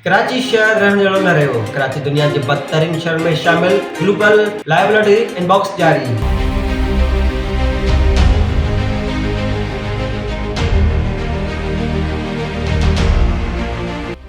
कराची शहर रहण जहिड़ो न रहियो। कराची दुनिया जे बदतरीन शहर में शामिल। ग्लोबल लाइबिलिटी इनबॉक्स जारी।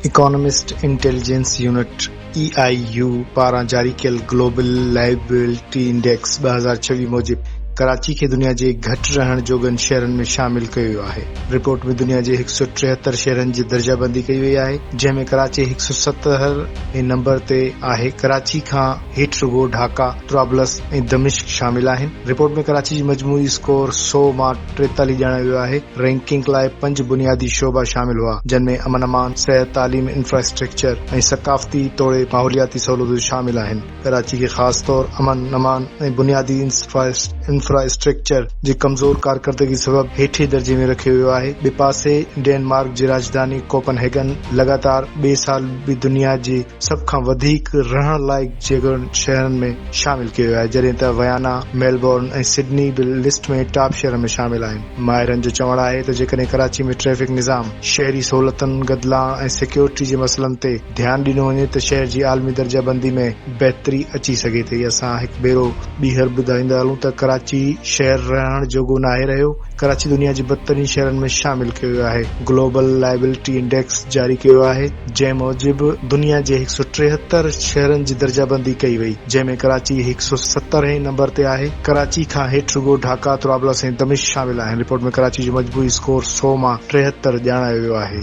इकोनॉमिस्ट इंटेलिजेंस यूनिट (EIU) पारां जारी कयल ग्लोबल लाइबिलिटी इंडेक्स 2026 मूजिब कराची खे दुनिया जे घटि रहण जोगनि शहरनि में शामिल कयो वियो आहे। रिपोर्ट में दुनिया जे 173 शहरनि जी दर्जाबंदी कई वई आहे, जंहिं में कराची 170 नंबर ते आहे। कराची खां हेठि रुगो ढाका, तुराबलस ऐं दमिश्क शामिल आहिनि। रिपोर्ट में कराची जी मजमूई स्कोर 100 मां 43 ॼाणायो वियो आहे। रैंकिंग लाइ 5 बुनियादी शोबा शामिल हुआ, जिन में अमन अमान, सिहत, तालीम, इंफ्रास्ट्रक्चर ऐं सकाफ़ती तौर माहौलियाती सहूलियतूं शामिल आहिनि। कराची खे ख़ासि तौर अमन अमान ऐं बुनियादी इंफ्रास्ट्रक्चर जी कमज़ोर कारकर्दगी सबब हेठे दर्जे में रखियो वियो आहे। ॿिए पासे डेनमार्क जी राजधानी कोपनहेगन लगातार ॿिए साल बि दुनिया जे सभ खां वधीक रहण लाइक़ शहरनि में शामिल कयो आहे, जॾहिं त वयाना, मेलबोर्न ऐं सिडनी बि लिस्ट में टॉप शहर में शामिल आहिनि। माहिरनि जो चवणु आहे त जेकॾहिं कराची में ट्रैफिक निज़ाम, शहरी सहूलियतुनि, गदिलाण ऐं सिक्योरिटी जे मसइलनि ते ध्यानु ॾिनो वञे त शहर जी आलमी दर्जाबंदी में बहितरी अची सघे थी। असां हिकु भेरो ॿीहर ॿुधाईंदा हलूं त कराची शहर रहण जोॻो नाहे रहियो। कराची दुनिया जे बदतरीन शहरनि में शामिल कयो वियो आहे। ग्लोबल लाइबिलिटी इंडेक्स जारी कयो आहे, जंहिं मूजिबि दुनिया जे 173 शहरनि जी दर्जाबंदी कई वई, जंहिं में कराची 170 नंबर ते आहे। कराची खां हेठि रुगो ढाका, तुराबलस ऐं दमिश्क शामिल आहिनि। रिपोर्ट में कराची जो मजमूई स्कोर 100 मां 73 ॼाणायो वियो आहे।